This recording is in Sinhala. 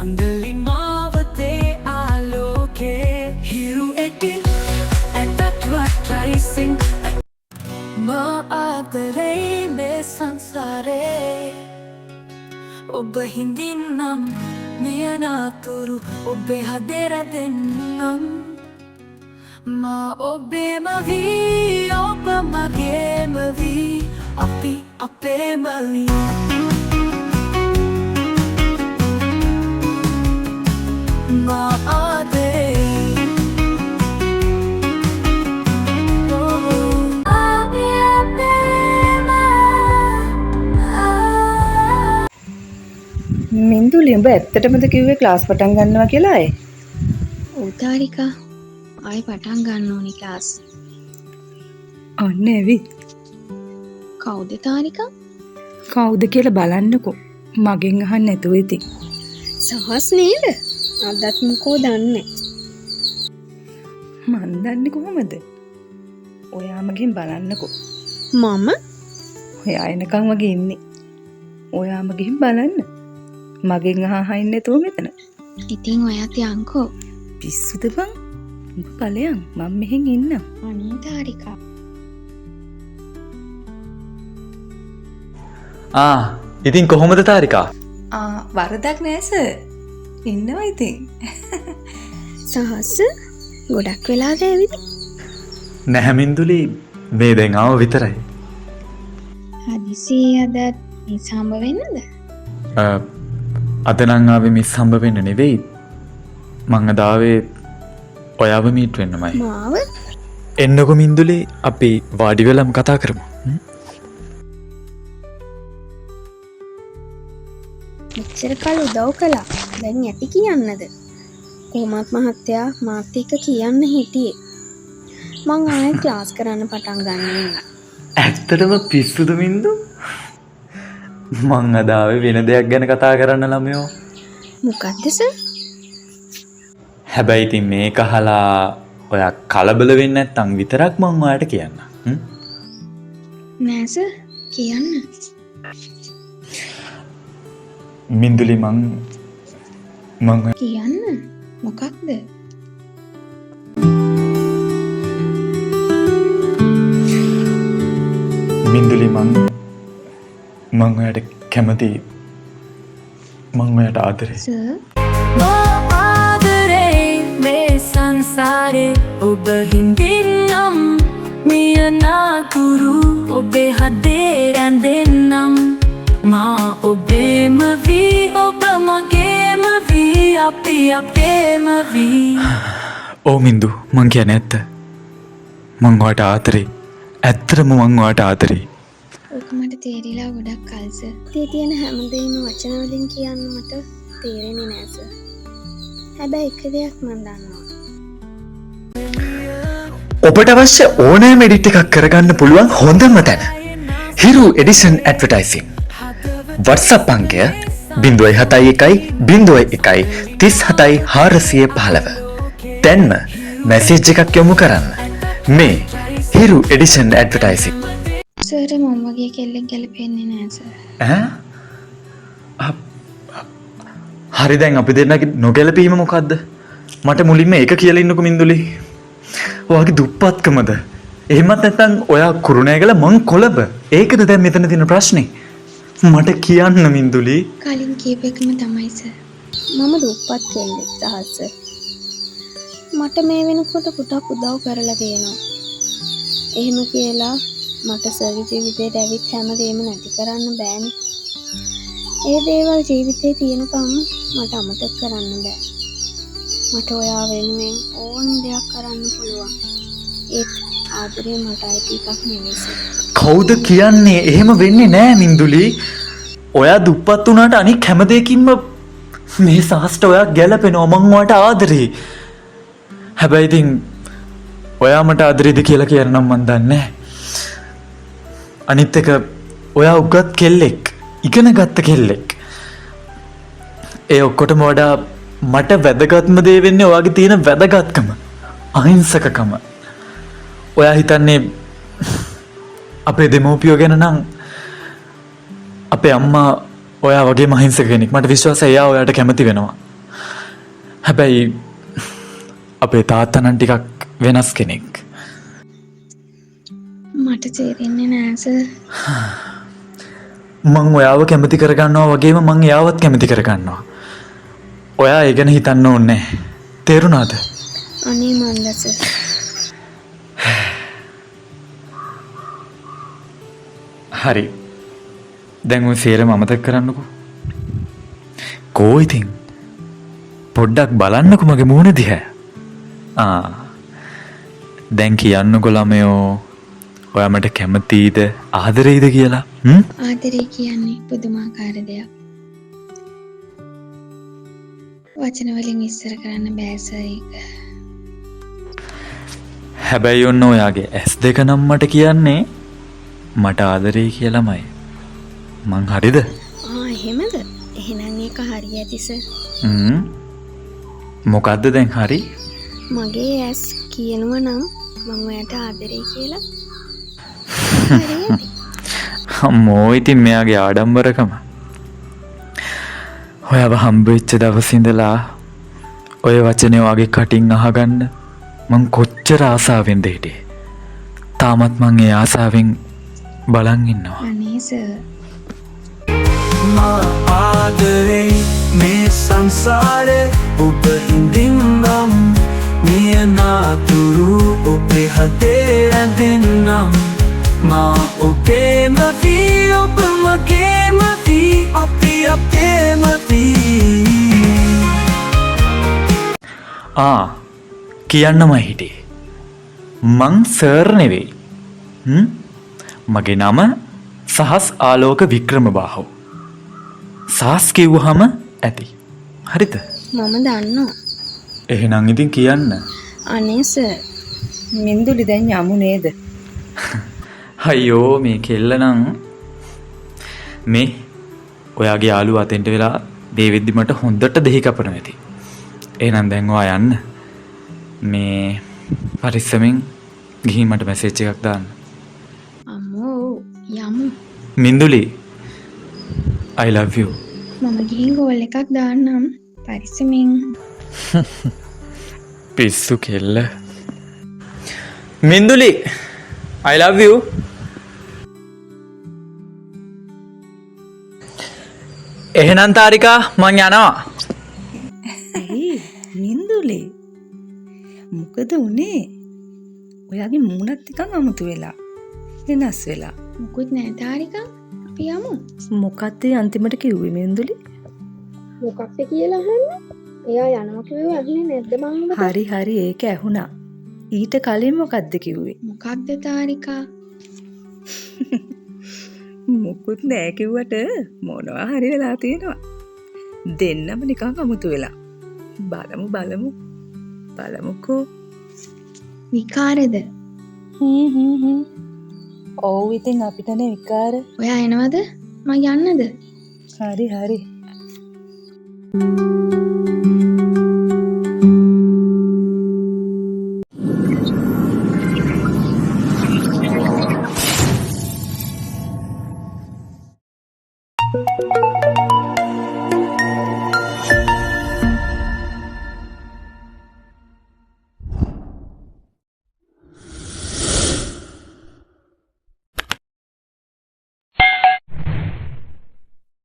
මංගලි මාවතේ ආලෝකේ හිරු එටින් ඇතත් වටයිසින් මා ආදරේ මේ සංසාරේ ඔබ හිඳින්නම් මෙයනාතුරු ඔබේ හදේ රැඳෙන්නම් මා ඔබේම වී ඔබ මගේම වී අපි අපේම වී මා ආදරේ මින්දුලි උඹ ඇත්තටමද කිව්වේ ක්ලාස් පටන් ගන්නවා කියලා අය? ඔව් තාරිකා ආයි පටන් ගන්න ඕනි ක්ලාස්. අන්න ඇවිත්. කවුද තාරිකා? කවුද කියලා බලන්නකෝ. මගෙන් අහන්න නැතුව ඉතින්. සහස් නේද? අදත් මොකෝ දන්නේ. මන් දන්නේ කොහමද? ඔයාම ගිහින් බලන්නකෝ. මම? ඔයා එනකන් වගේ ඉන්නේ. ඔයාම ගිහින් බලන්න. මගෙන් අහන්න නැතුව මෙතන. ඉතින් ඔයත් යන්කෝ. පිස්සුද බං? උඹ ඵලයන් මම මෙහෙන් ඉන්නම්. අනේ තාරිකා. ඉතින් කොහොමද තාරිකා? වරදක් නෑ සර්. ඉන්නවා ඉතින්. සහස් ගොඩක් වෙලාද ඇවිත්? නැහැ මින්දුලි මේ දැන් ආව විතරයි. හදිසි අදත් මිස් හම්බ වෙන්නද? අද නම් ආවේ මිස් හම්බ වෙන්න නෙවෙයි. මං අද ආවේ ඔයාව මීට් වෙන්නමයි. මාව? එන්නකො මින්දුලි අපි වාඩි වෙලම කතා කරමු. මෙච්චර කල් උදව් කළා. දැන් ඇති කියන්නද? කොහොමත් මහත්තයා මාත් එක්ක කියන්න හිටියේ. මං ආයෙත් ක්ලාස් කරන්න පටන් ගන්න. ඇත්තටම පිස්සුද මින්දු? මං අද ආවේ වෙන දෙයක් ගැන කතා කරන්න ළමයෝ. මොකක්ද සර්? හැබැයි ඉතින් මේක අහලා ඔයා කලබල වෙන්නේ නැත්නම් විතරක් මං ඔයාට කියන්න. නෑ සර් කියන්න. මින්දුලි මං කියන්න මොකක්ද? මින්දුලි මං ඔයාට කැමතියි. මං ඔයාට ආදරේ. සර් මා ආදරේ මේ සංසාරේ ඔබ හිඳින්නම් මියනාතුරු ඔබේ හදේ රැඳෙන්නම් මා ඔබේම වී ඔබ මගේම වී අපි අපේම වී. ඕ මින්දු මං කියන්නේ ඇත්ත. මං ඔයාට ආදරේ. ඇත්තටම මං ඔයාට ආදරේ. ඔක මට තේරිලා ගොඩක් කල් සර්. ඉතින් තියෙන හැමදේම වචන වලින් කියන්න මට තේරෙන්නේ නෑ සර්. හැබැයි එක දෙයක් මම දන්නවා. ඔබට අවශ්‍ය ඕනෑම එඩිට් එකක් කරගන්න පුළුවන් හොඳම තැන හිරු එඩිසන් ඇඩ්වර්ටයිසිං. WhatsApp අංකය 071 දැන්ම මැසේජ් එකක් යොමු කරන්න. මේ හිරු එඩිසන් ඇඩ්වර්ටයිසිං. සර් මම වගේ කෙල්ලෙක් ගැලපෙන්නේ නෑ සර්. හරි දැන් අපි දෙන්නගේ නොගැලපීම මොකද්ද? මට මුලින්ම ඒක කියලා ඉන්නකො මින්දුලි. ඔයාගේ දුප්පත්කමද? එහෙමත් නැත්නම් ඔයා කුරුණෑගල මං කොළඹ. ඒකද දැන් මෙතන තියෙන ප්‍රශ්නේ. මට කියන්න මින්දුලි. කලින් කීප එකම තමයි සර්. මම දුප්පත් කෙල්ලෙක් සහස්. මට මේ වෙනකොට පුතක් උදව් කරලා තියෙනවා. එහෙම කියලා මට සර්ගේ ජීවිතේට ඇවිත් හැමදේම නැති කරන්න බෑනේ. ඒ දේවල් ජීවිතේ තියෙනකම් මට අමතක කරන්න බෑ. මට ඔයා වෙනුවෙන් ඕන දෙයක් කරන්න පුළුවන්. ඒත් ආදරේ මට අයිති එකක් නෙවෙයි සර්. කවුද කියන්නේ? එහෙම වෙන්නේ නෑ මින්දුලි. ඔයා දුප්පත් වුණාට අනික හැම දෙයකින්ම මේ සහස්ට ඔයා ගැලපෙනවා. මං ඔයාට ආදරේ. හැබැයි ඉතින් ඔයා මට ආදරේද කියලා කියන්න නම් මන් දන්නේ නෑ. අනිත් එක ඔයා උගත් කෙල්ලෙක්. ඉගෙන ගත්ත කෙල්ලෙක්. ඒ ඔක්කොටම වඩා මට වැදගත්ම දේ වෙන්නේ ඔයාගේ තියෙන වැදගත්කම. අහිංසකකම. ඔයා හිතන්නේ අපේ දෙමව්පියෝ ගැන නම් අපේ අම්මා ඔයා වගේම අහිංසක කෙනෙක්. මට විශ්වාසයි එයා ඔයාට කැමති වෙනවා. හැබැයි අපේ තාත්තා නම් ටිකක් වෙනස් කෙනෙක්. මට තේරෙන්නේ නෑ සර්. මං ඔයාව කැමති කරගන්නවා වගේම මං එයාවත් කැමති කරගන්නවා. ඔයා ඒ ගැන හිතන්න ඕනේ. තේරුණාද? අනේ මන්ද සර්. හරි. දැන් ඔය සේරම අමතක කරන්නකෝ. කෝ ඉතින් පොඩ්ඩක් බලන්නකෝ මගේ මූණ දිහා. දැන් කියන්නකෝ ළමයෝ ඔයා මට කැමතිද ආදරෙයිද කියලා? ආදරේ කියන්නේ පුදුමාකාර දෙයක්. වචන වලින් විස්තර කරන්න බෑ සර් ඒක. හැබැයි ඔන්න ඔයාගේ S2 නම් මට කියන්නේ මට ආදරෙයි කියලාමයි. මං හරිද? එහෙමද? එහෙනම් ඒක හරි ඇති සර්. මොකද්ද දැන් හරි? මගේ ඇස් කියනවා නම් මම ඔයාට ආදරේ කියලා. අම්මෝ ඉතින් මෙයාගේ ආඩම්බරකම. ඔයාව හම්බෙච්ච දවසේ ඉඳලා ඔය වචනේ වගේ කටින් අහගන්න මං කොච්චර ආසාවෙන්ද හිටියේ. තාමත් මං ඒ ආසාවෙන් බලන් ඉන්නවා. අනේ සර්. මා ආදරේ මේ සංසාරේ ඔබ ඉඳින්නම් නියනාතුරු ඔබේ හදේ ඇඳෙන්නම් මා ඔබේම වී ඔබ මගේම වී අපි අපේම වී. කියන්නමයි හිටියේ. මං සර් නෙවෙයි. මගේ නම සහස් ආලෝක වික්‍රමබාහු. සහස් කිව්වහම ඇති. හරිද? මම දන්නවා. එහෙනම් ඉතින් කියන්න. අනේ සර්. මින්දුලි දැන් යමු නේද? අයියෝ මේ කෙල්ල නම් මේ ඔයාගේ යාළුවා අතෙන්ට වෙලා දේවිද්දි මට හොඳට දෙහි කපනවා ඇති. එහෙනම් දැන් ඔයා යන්න. මේ පරිස්සමෙන් ගිහින් මට මැසේජ් එකක් දාන්න. අම්මෝ යමු. මින්දුලි I love you. මම ගිහින් කෝල් එකක් දාන්නම්. පරිස්සමින්. පිස්සු කෙල්ල. මින්දුලි I love you. එහෙනම් තාරිකා මං යනවා. මින්දුලි මොකද උනේ? ඔයාගේ මූණත් ටිකක් අමුතු වෙලා වෙනස් වෙලා. මුකුත් නෑ තාරිකා. අපි යමු. මොකක්ද අන්තිමට කිව්වේ මින්දුලි? මොකක්ද කියලා අහන්න. එයා යනවා කිව්වේ අහන්නේ නැද්ද මං? හරි හරි ඒක ඇහුණා. ඊට කලින් මොකක්ද කිව්වේ? මොකක්ද තාරිකා? මොකුත් නෑ කිව්වට මොනවා හරි වෙලා තියෙනවා. දෙන්නම නිකන් අමුතු වෙලා. බලමුකෝ. විකාරද? ඔව් ඉතින් අපිටනේ විකාර. ඔයා එනවද? මං යන්නද? හරි.